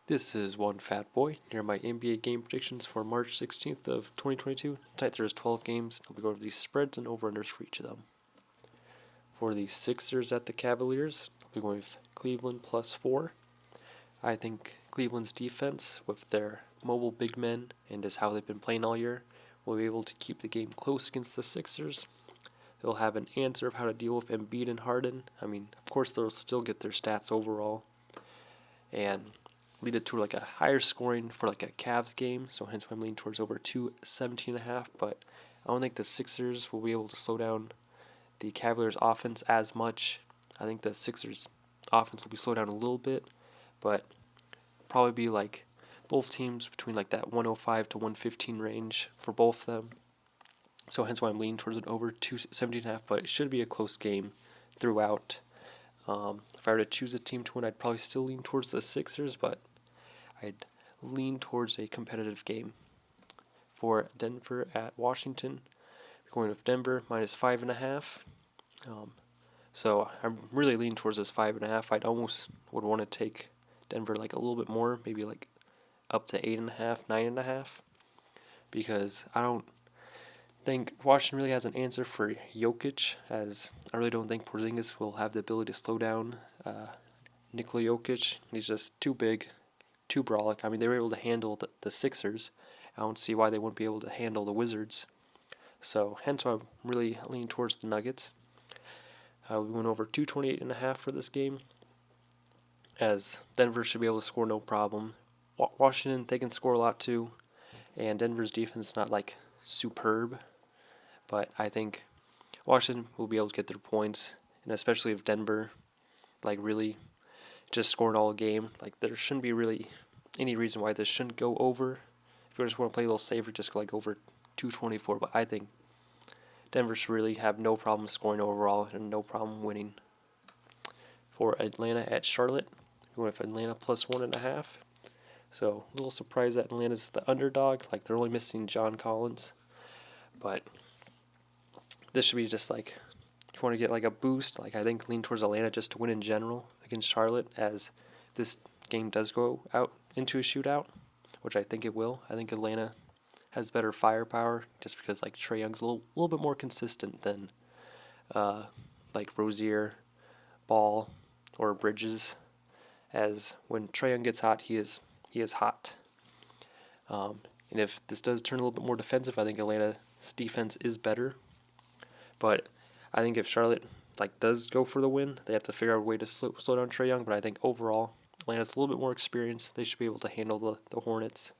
This is one fat boy. Here are my NBA game predictions for March 16th of 2022. Tonight there's 12 games. I'll be going over these spreads and over-unders for each of them. For the Sixers at the Cavaliers, I'll be going with Cleveland +4. I think Cleveland's defense, with their mobile big men and just how they've been playing all year, will be able to keep the game close against the Sixers. They'll have an answer of how to deal with Embiid and Harden. Of course, they'll still get their stats overall. And lead it to like a higher scoring for like a Cavs game, so hence I'm leaning towards over 217.5. But I don't think the Sixers will be able to slow down the Cavaliers' offense as much. I think the Sixers' offense will be slowed down a little bit, but probably be like both teams between like that 105 to 115 range for both of them. So hence why I'm leaning towards it over 217.5. But it should be a close game throughout. If I were to choose a team to win, I'd probably still lean towards the Sixers, but I'd lean towards a competitive game. For Denver at Washington, I'm going with Denver -5.5. So I'm really leaning towards this 5.5. I'd almost would want to take Denver like a little bit more, maybe like up to 8.5, 9.5, because I don't think Washington really has an answer for Jokic, as I really don't think Porzingis will have the ability to slow down Nikola Jokic. He's just too big, too brolic. They were able to handle the Sixers. I don't see why they wouldn't be able to handle the Wizards. So hence why I'm really leaning towards the Nuggets. We went over 228.5 for this game, as Denver should be able to score no problem. Washington, they can score a lot too, and Denver's defense is not like superb, but I think Washington will be able to get their points, and especially if Denver like really just scoring all game, like there shouldn't be really any reason why this shouldn't go over. If you just want to play a little safer, just go like over 224. But I think Denver should really have no problem scoring overall and no problem winning. For Atlanta at Charlotte, we went with Atlanta +1.5. So a little surprised that Atlanta's the underdog. Like they're only missing John Collins, but this should be just like if you want to get like a boost. Like I think lean towards Atlanta just to win in general against Charlotte, as this game does go out into a shootout, which I think it will. I think Atlanta has better firepower just because like Trae Young's a little bit more consistent than like Rozier, Ball, or Bridges. As when Trae Young gets hot, he is hot. And if this does turn a little bit more defensive, I think Atlanta's defense is better. But I think if Charlotte like does go for the win, they have to figure out a way to slow down Trae Young. But I think overall, Atlanta's a little bit more experienced. They should be able to handle the Hornets.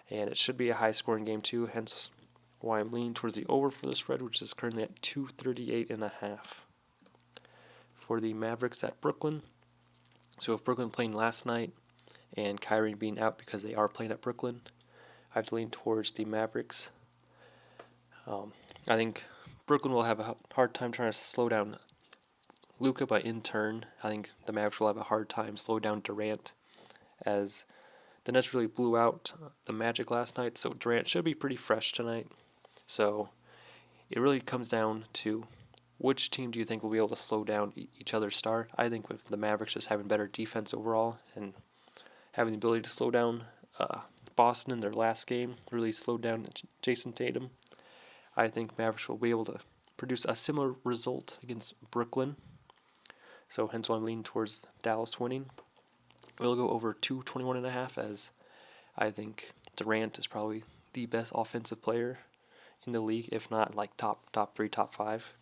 And it should be a high-scoring game too, hence why I'm leaning towards the over for the spread, which is currently at 238.5. For the Mavericks at Brooklyn, so if Brooklyn playing last night and Kyrie being out because they are playing at Brooklyn, I have to lean towards the Mavericks. I think Brooklyn will have a hard time trying to slow down Luka, but in turn, I think the Mavericks will have a hard time slowing down Durant, as the Nets really blew out the Magic last night, so Durant should be pretty fresh tonight. So it really comes down to which team do you think will be able to slow down each other's star. I think with the Mavericks just having better defense overall and having the ability to slow down Boston in their last game, really slowed down Jason Tatum. I think Mavericks will be able to produce a similar result against Brooklyn. So hence why I'm leaning towards Dallas winning. We'll go over 221.5, as I think Durant is probably the best offensive player in the league, if not like top 3, top 5.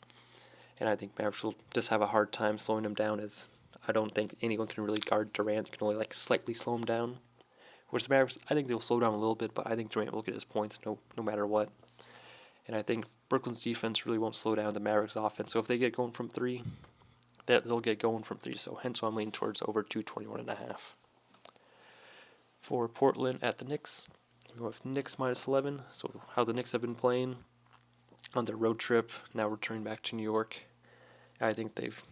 And I think Mavericks will just have a hard time slowing him down, as I don't think anyone can really guard Durant. You can only like slightly slow him down. Which the Mavericks, I think they'll slow down a little bit, but I think Durant will get his points no matter what. And I think Brooklyn's defense really won't slow down the Mavericks' offense. So if they get going from 3, they'll get going from 3. So hence why I'm leaning towards over 221.5. For Portland at the Knicks, we go with Knicks -11. So how the Knicks have been playing on their road trip, now returning back to New York. I think they've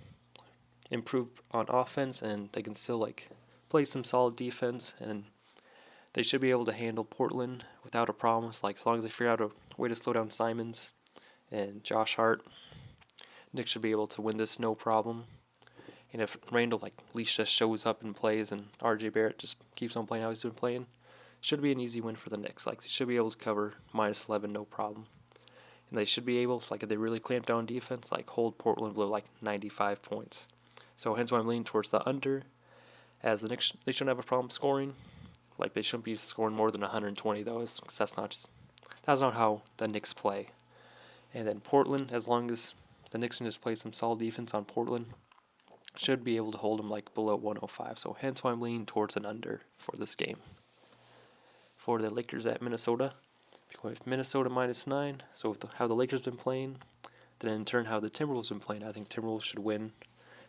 improved on offense, and they can still like play some solid defense, and they should be able to handle Portland without a problem. Like as long as they figure out a way to slow down Simons and Josh Hart, Knicks should be able to win this no problem. And if Randall like at least just shows up and plays, and RJ Barrett just keeps on playing how he's been playing, should be an easy win for the Knicks. Like they should be able to cover -11 no problem. And they should be able to, like if they really clamp down defense, like hold Portland below like 95 points. So hence why I'm leaning towards the under, as the Knicks, they shouldn't have a problem scoring. Like they shouldn't be scoring more than 120 though, because that's not how the Knicks play. And then Portland, as long as the Knicks can just play some solid defense on Portland, should be able to hold them like below 105. So hence why I'm leaning towards an under for this game. For the Lakers at Minnesota, going with Minnesota -9. So with how the Lakers been playing, then in turn how the Timberwolves been playing, I think Timberwolves should win.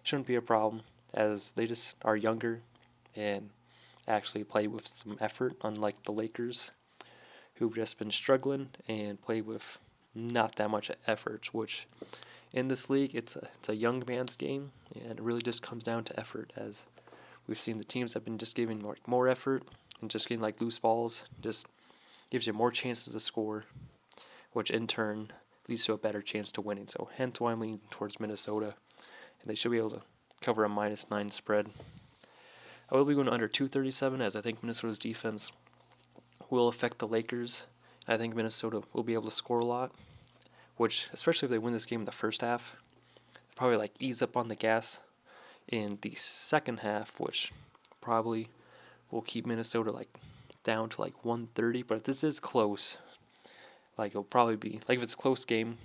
Shouldn't be a problem, as they just are younger and actually play with some effort, unlike the Lakers, who've just been struggling and play with not that much effort, which in this league it's a young man's game, and it really just comes down to effort, as we've seen the teams have been just giving more effort and just getting like loose balls, just gives you more chances to score, which in turn leads to a better chance to winning. So hence why I'm leaning towards Minnesota, and they should be able to cover a -9 spread. I will be going under 237, as I think Minnesota's defense will affect the Lakers. I think Minnesota will be able to score a lot, which, especially if they win this game in the first half, probably like ease up on the gas in the second half, which probably will keep Minnesota like down to like 130. But if this is close, like it'll probably be like if it's a close game,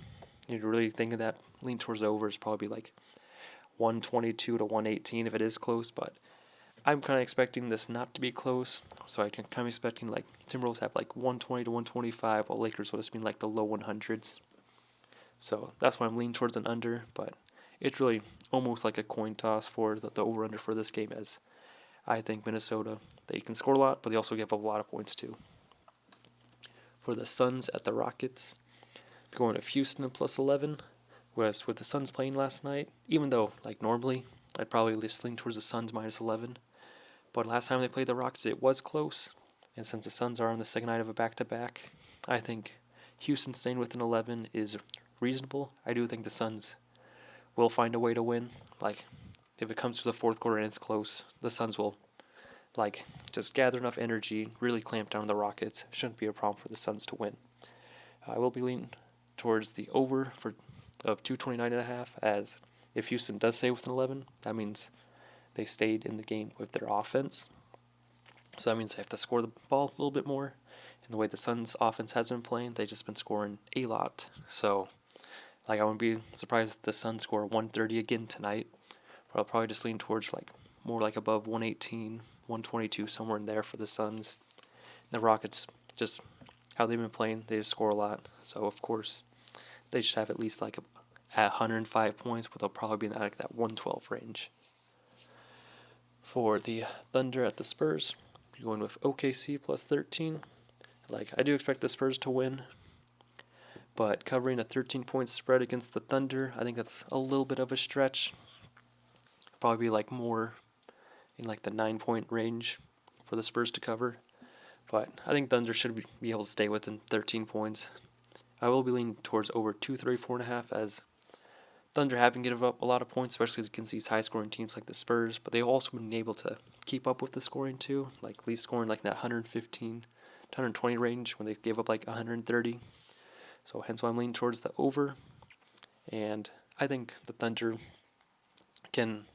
you're really thinking that lean towards the over is probably like 122 to 118 if it is close. But I'm kind of expecting this not to be close, so I can kind of expecting like Timberwolves have like 120 to 125, while Lakers will just be like the low 100s. So that's why I'm leaning towards an under, but it's really almost like a coin toss for the over-under for this game, as I think Minnesota, they can score a lot, but they also give up a lot of points too. For the Suns at the Rockets, going to Houston +11, whereas with the Suns playing last night, even though like normally I'd probably just lean towards the Suns -11, but last time they played the Rockets it was close, and since the Suns are on the second night of a back-to-back, I think Houston staying within 11 is reasonable. I do think the Suns will find a way to win. Like, if it comes to the fourth quarter and it's close, the Suns will like just gather enough energy, really clamp down on the Rockets. Shouldn't be a problem for the Suns to win. I will be leaning towards the over of 229.5, as if Houston does stay within 11, that means they stayed in the game with their offense. So that means they have to score the ball a little bit more. And the way the Suns' offense has been playing, they've just been scoring a lot. So, like, I wouldn't be surprised if the Suns score 130 again tonight. But I'll probably just lean towards like more like above 118, 122, somewhere in there for the Suns. And the Rockets, just how they've been playing, they just score a lot. So, of course, they should have at least like at 105 points, but they'll probably be in like that 112 range. For the Thunder at the Spurs, you're going with OKC +13. Like, I do expect the Spurs to win, but covering a 13-point spread against the Thunder, I think that's a little bit of a stretch. Probably be like more in like the 9-point range for the Spurs to cover, but I think Thunder should be able to stay within 13 points. I will be leaning towards over 234.5, as Thunder haven't given up a lot of points, especially against these high-scoring teams like the Spurs, but they've also been able to keep up with the scoring too, like at least scoring like that 115 to 120 range when they gave up like 130. So hence why I'm leaning towards the over, and I think the Thunder can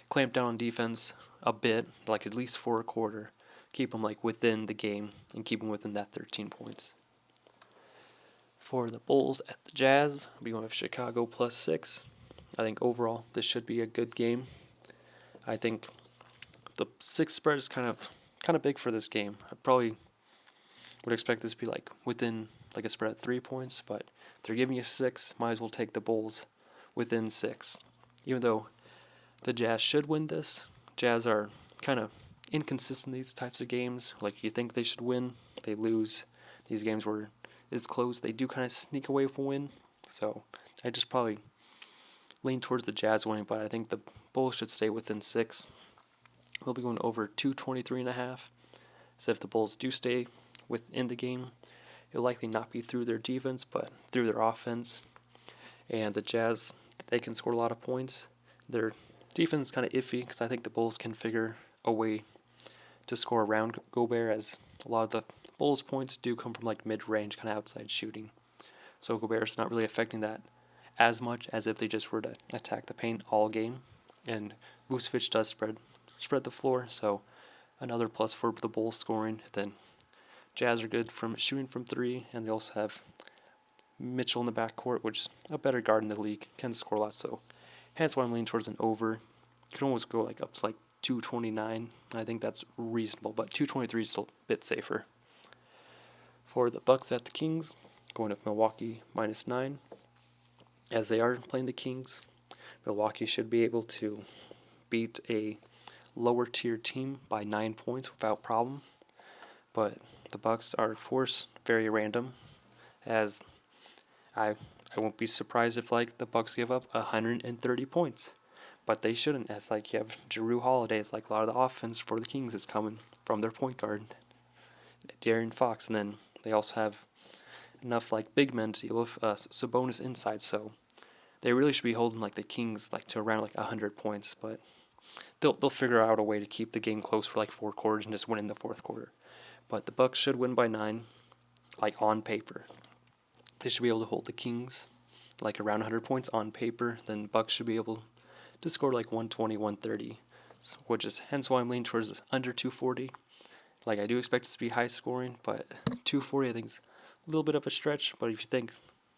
clamp down on defense a bit, like at least for a quarter, keep them like within the game and keep them within that 13 points. For the Bulls at the Jazz, I'll be going with Chicago +6. I think overall this should be a good game. I think the 6 spread is kind of big for this game. I probably would expect this to be like within like a spread of 3 points, but if they're giving you 6, might as well take the Bulls within 6. Even though the Jazz should win this, Jazz are kind of inconsistent in these types of games. Like, you think they should win, they lose. These games where it's close, they do kind of sneak away with a win. So I just probably lean towards the Jazz winning, but I think the Bulls should stay within 6. We'll be going over 223.5. So if the Bulls do stay within the game, it'll likely not be through their defense, but through their offense. And the Jazz, they can score a lot of points. They're defense is kind of iffy because I think the Bulls can figure a way to score around Gobert, as a lot of the Bulls' points do come from like mid-range, kind of outside shooting. So Gobert's not really affecting that as much as if they just were to attack the paint all game. And Vucevic does spread the floor, so another plus for the Bulls scoring. Then Jazz are good from shooting from three, and they also have Mitchell in the backcourt, which is a better guard in the league, can score a lot. So hence why I'm leaning towards an over. You can almost go like up to like 229. I think that's reasonable, but 223 is still a bit safer. For the Bucks at the Kings, going with Milwaukee -9. As they are playing the Kings, Milwaukee should be able to beat a lower tier team by 9 points without problem. But the Bucks are, of course, very random, as I won't be surprised if like the Bucks give up 130 points. But they shouldn't, as like you have Jrue Holiday, it's like a lot of the offense for the Kings is coming from their point guard, De'Aaron Fox, and then they also have enough like big men to deal with Sabonis inside, so they really should be holding like the Kings like to around like 100 points, but they'll figure out a way to keep the game close for like 4 quarters and just win in the fourth quarter. But the Bucks should win by 9, like on paper. They should be able to hold the Kings like around 100 points on paper. Then Bucks should be able to score like 120, 130, which is hence why I'm leaning towards under 240. Like I do expect it to be high scoring, but 240 I think is a little bit of a stretch. But if you think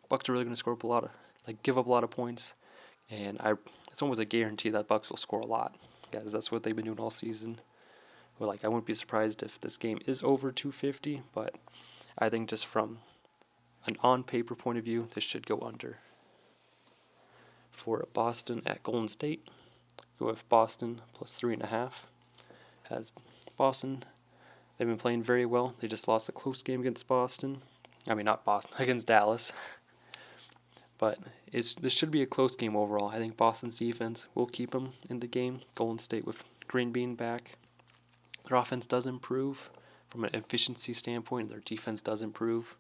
Bucks are really going to score up a lot of, like give up a lot of points, and it's almost a guarantee that Bucks will score a lot, because that's what they've been doing all season. But like I wouldn't be surprised if this game is over 250, but I think just from an on-paper point of view, this should go under. For Boston at Golden State, go with Boston plus 3.5. As Boston, they've been playing very well. They just lost a close game against Boston. I mean, not Boston, against Dallas. But this should be a close game overall. I think Boston's defense will keep them in the game. Golden State with Green being back, their offense does improve from an efficiency standpoint. Their defense does improve.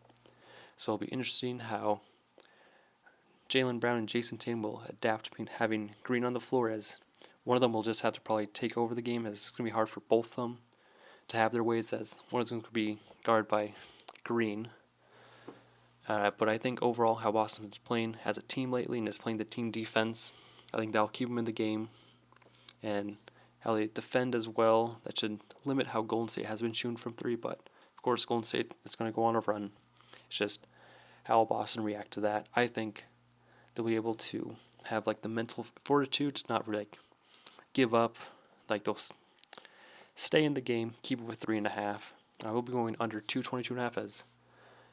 So it'll be interesting how Jaylen Brown and Jason Tatum will adapt to having Green on the floor, as one of them will just have to probably take over the game, as it's going to be hard for both of them to have their ways, as one of them could be guarded by Green. But I think overall how Boston is playing as a team lately and is playing the team defense, I think that'll keep them in the game. And how they defend as well, that should limit how Golden State has been shooting from three. But of course Golden State is going to go on a run. It's just how Boston react to that. I think they'll be able to have like the mental fortitude to not really like give up. Like they'll stay in the game, keep it with 3.5. I will be going under 222.5, as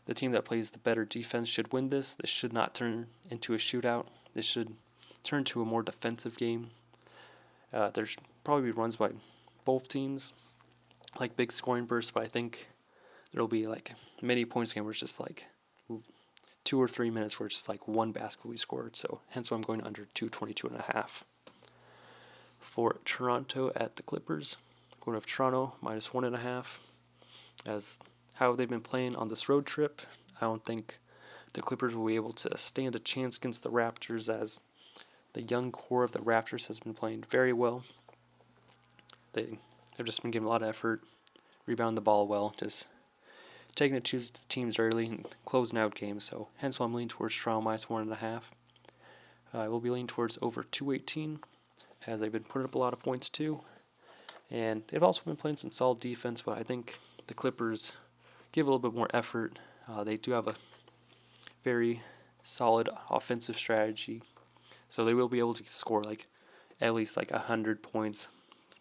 the team that plays the better defense should win this. This should not turn into a shootout. This should turn to a more defensive game. There's probably runs by both teams, like big scoring bursts, but I think there'll be like many points game where it's just like 2 or 3 minutes where it's just like one basket we scored. So hence why I'm going under 222.5. For Toronto at the Clippers, I'm going with Toronto -1.5. As how they've been playing on this road trip, I don't think the Clippers will be able to stand a chance against the Raptors, as the young core of the Raptors has been playing very well. They've just been giving a lot of effort, rebounding the ball well, just taking it to teams early and closing out games. So hence why I'm leaning towards Toronto -1.5. I will be leaning towards over 218, as they've been putting up a lot of points too. And they've also been playing some solid defense, but I think the Clippers give a little bit more effort. They do have a very solid offensive strategy, so they will be able to score like at least like 100 points.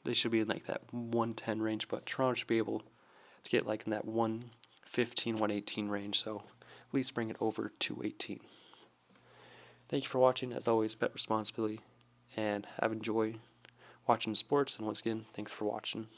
They should be in like that 110 range, but Toronto should be able to get like in that 115, 118 range, so at least bring it over 218. Thank you for watching. As always, bet responsibly and have enjoyed watching sports, and once again, thanks for watching.